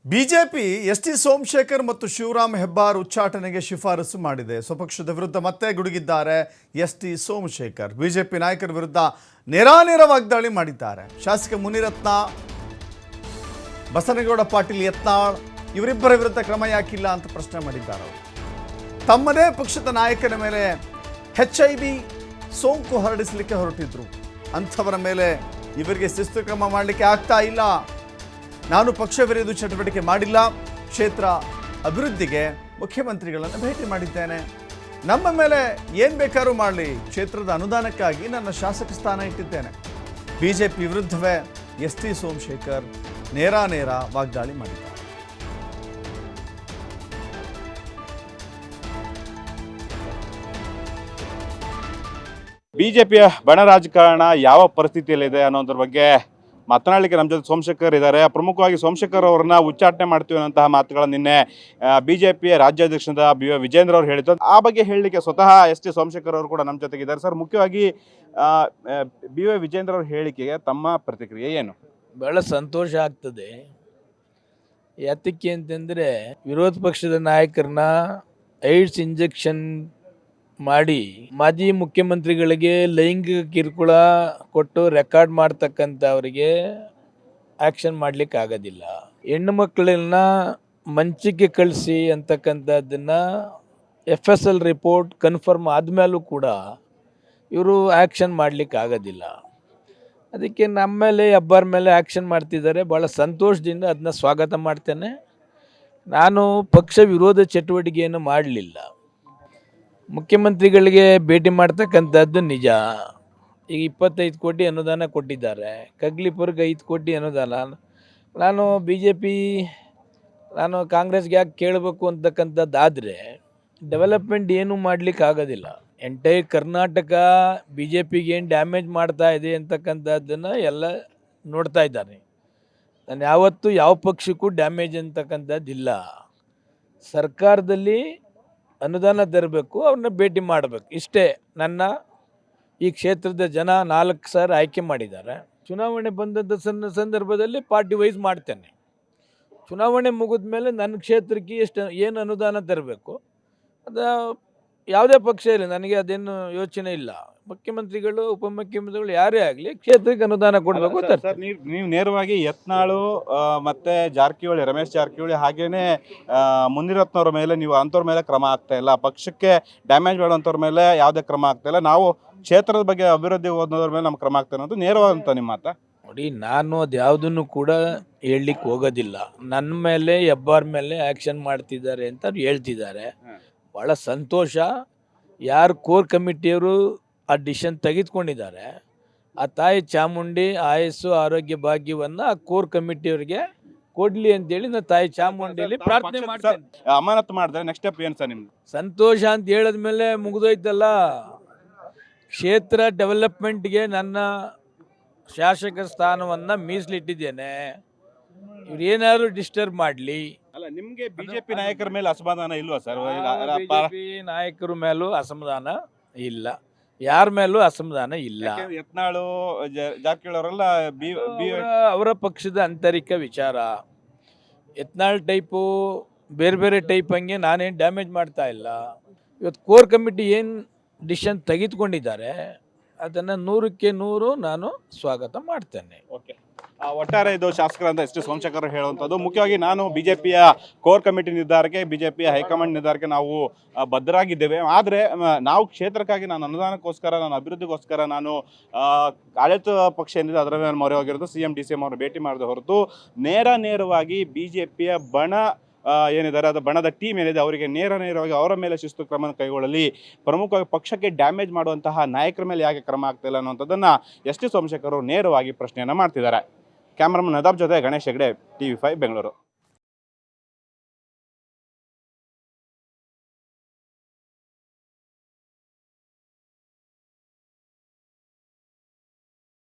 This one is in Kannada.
BJP ST. ಸೋಮಶೇಖರ್ ಮತ್ತು ಶಿವರಾಮ್ ಹೆಬ್ಬಾರ್ ಉಚ್ಚಾಟನೆಗೆ ಶಿಫಾರಸು ಮಾಡಿದೆ. ಸ್ವಪಕ್ಷದ ವಿರುದ್ಧ ಮತ್ತೆ ಗುಡುಗಿದ್ದಾರೆ ಎಸ್.ಟಿ. ಸೋಮಶೇಖರ್. ಬಿಜೆಪಿ ನಾಯಕರ ವಿರುದ್ಧ ನೇರಾನೇರ ವಾಗ್ದಾಳಿ ಮಾಡಿದ್ದಾರೆ. ಶಾಸಕ ಮುನಿರತ್ನ, ಬಸನಗೌಡ ಪಾಟೀಲ್ ಯತ್ನಾಳ್ ಇವರಿಬ್ಬರ ವಿರುದ್ಧ ಕ್ರಮ ಯಾಕಿಲ್ಲ ಅಂತ ಪ್ರಶ್ನೆ ಮಾಡಿದ್ದಾರೆ. ತಮ್ಮದೇ ಪಕ್ಷದ ನಾಯಕನ ಮೇಲೆ HIV ಸೋಂಕು ಹರಡಿಸಲಿಕ್ಕೆ ಹೊರಟಿದ್ರು. ಅಂಥವರ ಮೇಲೆ ಇವರಿಗೆ ಶಿಸ್ತು ಕ್ರಮ ಮಾಡಲಿಕ್ಕೆ ಆಗ್ತಾ ಇಲ್ಲ. ನಾನು ಪಕ್ಷ ವಿರೋಧಿ ಚಟುವಟಿಕೆ ಮಾಡಿಲ್ಲ. ಕ್ಷೇತ್ರ ಅಭಿವೃದ್ಧಿಗೆ ಮುಖ್ಯಮಂತ್ರಿಗಳನ್ನು ಭೇಟಿ ಮಾಡಿದ್ದೇನೆ. ನಮ್ಮ ಮೇಲೆ ಏನು ಬೇಕಾದ್ರೂ ಮಾಡಲಿ, ಕ್ಷೇತ್ರದ ಅನುದಾನಕ್ಕಾಗಿ ನನ್ನ ಶಾಸಕ ಸ್ಥಾನ ಇಟ್ಟಿದ್ದೇನೆ. ಬಿಜೆಪಿ ವಿರುದ್ಧವೇ ಎಸ್.ಟಿ. ಸೋಮಶೇಖರ್ ನೇರಾನೇರ ವಾಗ್ದಾಳಿ ಮಾಡಿದ್ದಾರೆ. ಬಿಜೆಪಿಯ ಬಣ ರಾಜಕಾರಣ ಯಾವ ಪರಿಸ್ಥಿತಿಯಲ್ಲಿದೆ ಅನ್ನೋದ್ರ ಬಗ್ಗೆ ಮಾತನಾಡಲಿಕ್ಕೆ ನಮ್ಮ ಜೊತೆ ಸೋಮಶೇಖರ್ ಇದ್ದಾರೆ. ಪ್ರಮುಖವಾಗಿ ಸೋಮಶೇಖರ್ ಅವರನ್ನ ಉಚ್ಚಾಟನೆ ಮಾಡ್ತೀವಿ ಅನ್ನೋಂತಹ ಮಾತುಗಳನ್ನು ನಿನ್ನೆ ಬಿಜೆಪಿಯ ರಾಜ್ಯಾಧ್ಯಕ್ಷರಾದ B.Y. ವಿಜೇಂದ್ರ ಅವರು ಹೇಳಿದ್ರು. ಆ ಬಗ್ಗೆ ಹೇಳಲಿಕ್ಕೆ ಸ್ವತಃ ಎಸ್.ಟಿ. ಸೋಮಶೇಖರ್ ಅವರು ಕೂಡ ನಮ್ಮ ಜೊತೆಗಿದ್ದಾರೆ. ಸರ್, ಮುಖ್ಯವಾಗಿ B.Y. ವಿಜೇಂದ್ರ ಅವರ ಹೇಳಿಕೆಗೆ ತಮ್ಮ ಪ್ರತಿಕ್ರಿಯೆ ಏನು? ಬಹಳ ಸಂತೋಷ ಆಗ್ತದೆ. ಯಾತಕ್ಕೆ ಅಂತಂದರೆ, ವಿರೋಧ ಪಕ್ಷದ ನಾಯಕರನ್ನ ಏಡ್ಸ್ ಇಂಜೆಕ್ಷನ್ ಮಾಡಿ ಮಾಜಿ ಮುಖ್ಯಮಂತ್ರಿಗಳಿಗೆ ಲೈಂಗಿಕ ಕಿರುಕುಳ ಕೊಟ್ಟು ರೆಕಾರ್ಡ್ ಮಾಡ್ತಕ್ಕಂಥವರಿಗೆ ಆ್ಯಕ್ಷನ್ ಮಾಡಲಿಕ್ಕೆ ಆಗೋದಿಲ್ಲ. ಹೆಣ್ಣು ಮಕ್ಕಳನ್ನ ಮಂಚಕ್ಕೆ ಕಳಿಸಿ ಅಂತಕ್ಕಂಥದ್ದನ್ನು FSL ರಿಪೋರ್ಟ್ ಕನ್ಫರ್ಮ್ ಆದಮೇಲೂ ಕೂಡ ಇವರು ಆ್ಯಕ್ಷನ್ ಮಾಡಲಿಕ್ಕೆ ಆಗೋದಿಲ್ಲ. ಅದಕ್ಕೆ ನಮ್ಮ ಮೇಲೆ ಹೆಬ್ಬಾರ್ ಮೇಲೆ ಆ್ಯಕ್ಷನ್ ಮಾಡ್ತಿದ್ದಾರೆ. ಭಾಳ ಸಂತೋಷದಿಂದ ಅದನ್ನ ಸ್ವಾಗತ ಮಾಡ್ತೇನೆ. ನಾನು ಪಕ್ಷ ವಿರೋಧ ಚಟುವಟಿಕೆಯನ್ನು ಮಾಡಲಿಲ್ಲ. ಮುಖ್ಯಮಂತ್ರಿಗಳಿಗೆ ಭೇಟಿ ಮಾಡ್ತಕ್ಕಂಥದ್ದು ನಿಜ. ಈಗ 25 ಕೋಟಿ ಅನುದಾನ ಕೊಟ್ಟಿದ್ದಾರೆ. ಕಗ್ಲಿಪುರ್ಗೆ 5 ಕೋಟಿ ಅನುದಾನ. ನಾನು ಕಾಂಗ್ರೆಸ್ಗೆ ಯಾಕೆ ಕೇಳಬೇಕು ಅಂತಕ್ಕಂಥದ್ದಾದರೆ, ಡೆವಲಪ್ಮೆಂಟ್ ಏನೂ ಮಾಡಲಿಕ್ಕೆ ಆಗೋದಿಲ್ಲ. ಎಂಟೈರ್ ಕರ್ನಾಟಕ BJPಗೆ ಏನು ಡ್ಯಾಮೇಜ್ ಮಾಡ್ತಾ ಇದೆ ಅಂತಕ್ಕಂಥದ್ದನ್ನು ಎಲ್ಲ ನೋಡ್ತಾ ಇದ್ದಾರೆ. ನಾನು ಯಾವತ್ತೂ ಯಾವ ಪಕ್ಷಕ್ಕೂ ಡ್ಯಾಮೇಜ್ ಅಂತಕ್ಕಂಥದ್ದಿಲ್ಲ. ಸರ್ಕಾರದಲ್ಲಿ ಅನುದಾನ ತರಬೇಕು, ಅವ್ರನ್ನ ಭೇಟಿ ಮಾಡಬೇಕು, ಇಷ್ಟೇ. ನನ್ನ ಈ ಕ್ಷೇತ್ರದ ಜನ 4,000 ಆಯ್ಕೆ ಮಾಡಿದ್ದಾರೆ. ಚುನಾವಣೆ ಬಂದಂಥ ಸಂದರ್ಭದಲ್ಲಿ ಪಾರ್ಟಿ ವೈಸ್ ಮಾಡ್ತೇನೆ. ಚುನಾವಣೆ ಮುಗಿದ ಮೇಲೆ ನನ್ನ ಕ್ಷೇತ್ರಕ್ಕೆ ಏನು ಅನುದಾನ ತರಬೇಕು, ಅದು ಯಾವುದೇ ಪಕ್ಷ ಇಲ್ಲ, ನನಗೆ ಅದೇನು ಯೋಚನೆ ಇಲ್ಲ. ಮುಖ್ಯಮಂತ್ರಿಗಳು, ಉಪಮುಖ್ಯಮಂತ್ರಿಗಳು ಯಾರೇ ಆಗಲಿ ಕ್ಷೇತ್ರಕ್ಕೆ ಅನುದಾನ ಕೊಡಬೇಕು. ಸರ್, ನೀವು ನೇರವಾಗಿ ಯತ್ನಾಳು ಮತ್ತೆ ಜಾರಕಿಹೊಳಿ, ರಮೇಶ್ ಜಾರಕಿಹೊಳಿ ಹಾಗೇನೆ ಮುನಿರತ್ನವ್ರ ಮೇಲೆ ನೀವು ಅಂಥವ್ರ ಮೇಲೆ ಕ್ರಮ ಆಗ್ತಾ ಇಲ್ಲ, ಪಕ್ಷಕ್ಕೆ ಡ್ಯಾಮೇಜ್ ಮಾಡುವಂಥವ್ರ ಮೇಲೆ ಯಾವುದೇ ಕ್ರಮ ಆಗ್ತಾ ಇಲ್ಲ, ನಾವು ಕ್ಷೇತ್ರದ ಬಗ್ಗೆ ಅಭಿವೃದ್ಧಿ ಓದೋದ್ರ ಮೇಲೆ ನಮ್ಮ ಕ್ರಮ ಆಗ್ತಾ ಅನ್ನೋದು ನೇರವಾದಂಥ ನಿಮ್ಮ ಮಾತಾ? ನೋಡಿ, ನಾನು ಅದು ಯಾವುದನ್ನು ಕೂಡ ಹೇಳಲಿಕ್ಕೆ ಹೋಗೋದಿಲ್ಲ. ನನ್ನ ಮೇಲೆ ಹೆಬ್ಬಾರ್ ಮೇಲೆ ಆ್ಯಕ್ಷನ್ ಮಾಡ್ತಿದ್ದಾರೆ ಅಂತ ಹೇಳ್ತಿದ್ದಾರೆ. ಭಾಳ ಸಂತೋಷ. ಯಾರು ಕೋರ್ ಕಮಿಟಿಯವರು ಆ ಡಿಸಿಷನ್ ತೆಗೆದುಕೊಂಡಿದ್ದಾರೆ, ಆ ತಾಯಿ ಚಾಮುಂಡಿ ಆಯಸ್ಸು ಆರೋಗ್ಯ ಭಾಗ್ಯವನ್ನು ಆ ಕೋರ್ ಕಮಿಟಿಯವರಿಗೆ ಕೊಡಲಿ ಅಂತೇಳಿ ನಾನು ತಾಯಿ ಚಾಮುಂಡಿಯಲ್ಲಿ ಪ್ರಾರ್ಥನೆ ಮಾಡ್ತೇನೆ. ಅಮಾನತು ಮಾಡಿದ್ರೆ ನೆಕ್ಸ್ಟ್ ಸ್ಟೆಪ್ ಏನು ಸರ್ ನಿಮ್ಗೆ? ಸಂತೋಷ ಅಂತ ಹೇಳಿದ್ಮೇಲೆ ಮುಗಿದೋಯ್ತಲ್ಲ. ಕ್ಷೇತ್ರ ಡೆವಲಪ್ಮೆಂಟ್ಗೆ ನನ್ನ ಶಾಸಕ ಸ್ಥಾನವನ್ನು ಮೀಸಲಿಟ್ಟಿದ್ದೇನೆ. ಇವ್ರು ಏನಾದ್ರು ಡಿಸ್ಟರ್ಬ್ ಮಾಡಲಿ. ಅಲ್ಲ, ನಿಮಗೆ ಬಿಜೆಪಿ ನಾಯಕರ ಮೇಲೆ ಅಸಮಾಧಾನ ಇಲ್ವಾ ಸರ್? ಬಿಜೆಪಿ ನಾಯಕರ ಮೇಲೂ ಅಸಮಾಧಾನ ಇಲ್ಲ, ಯಾರ ಮೇಲೂ ಅಸಮಾಧಾನ ಇಲ್ಲ. ಯತ್ನಾಳು, ಜಾರಕಿಹೊಳಿ ಅವರೆಲ್ಲ ಅವರ ಪಕ್ಷದ ಆಂತರಿಕ ವಿಚಾರ. ಯತ್ನಾಳ್ ಟೈಪು ಬೇರೆ ಬೇರೆ ಟೈಪ್ ಹಂಗೆ ನಾನೇನು ಡ್ಯಾಮೇಜ್ ಮಾಡ್ತಾ ಇಲ್ಲ. ಇವತ್ತು ಕೋರ್ ಕಮಿಟಿ ಏನು ಡಿಸಿಷನ್ ತೆಗೆದುಕೊಂಡಿದ್ದಾರೆ ಅದನ್ನು 100ಕ್ಕೆ 100 ನಾನು ಸ್ವಾಗತ ಮಾಡ್ತೇನೆ. ಓಕೆ, ಒಟ್ಟಾರೆ ಇದು ಶಾಸಕರಂತ ಎಸ್.ಟಿ. ಸೋಮಶೇಖರ್ ಹೇಳುವಂಥದ್ದು. ಮುಖ್ಯವಾಗಿ ನಾನು ಬಿಜೆಪಿಯ ಕೋರ್ ಕಮಿಟಿ ನಿರ್ಧಾರಕ್ಕೆ, ಬಿಜೆಪಿಯ ಹೈಕಮಾಂಡ್ ನಿರ್ಧಾರಕ್ಕೆ ನಾವು ಬದ್ಧರಾಗಿದ್ದೇವೆ. ಆದರೆ ನಾವು ಕ್ಷೇತ್ರಕ್ಕಾಗಿ ನಾನು ಅನುದಾನಕ್ಕೋಸ್ಕರ, ನಾನು ಅಭಿವೃದ್ಧಿಗೋಸ್ಕರ ನಾನು ಆಡಳಿತ ಪಕ್ಷ ಏನಿದೆ ಅದರ ಮೇಲೆ ಮೊರೆ ಹೋಗಿರೋದು. CM DCM ಅವರು ಭೇಟಿ ಮಾಡಿದ ಹೊರತು ನೇರವಾಗಿ ಬಿಜೆಪಿಯ ಬಣ ಏನಿದ್ದಾರೆ, ಅದು ಬಣದ ಟೀಮ್ ಏನಿದೆ ಅವರಿಗೆ ನೇರವಾಗಿ ಅವರ ಮೇಲೆ ಶಿಸ್ತು ಕ್ರಮ ಕೈಗೊಳ್ಳಲಿ. ಪ್ರಮುಖವಾಗಿ ಪಕ್ಷಕ್ಕೆ ಡ್ಯಾಮೇಜ್ ಮಾಡುವಂತಹ ನಾಯಕರ ಮೇಲೆ ಯಾಕೆ ಕ್ರಮ ಆಗ್ತಿಲ್ಲ ಅನ್ನೋಂಥದ್ದನ್ನು ಎಸ್.ಟಿ. ಸೋಮಶೇಖರ್ ಅವರು ನೇರವಾಗಿ ಪ್ರಶ್ನೆಯನ್ನು ಮಾಡ್ತಿದ್ದಾರೆ. ಕ್ಯಾಮ್ರಾಮನ್ ನದಾಬ್ ಜೊತೆ ಗಣೇಶ್ ಹೆಗ್ಡೆ, TV5 ಬೆಂಗಳೂರು.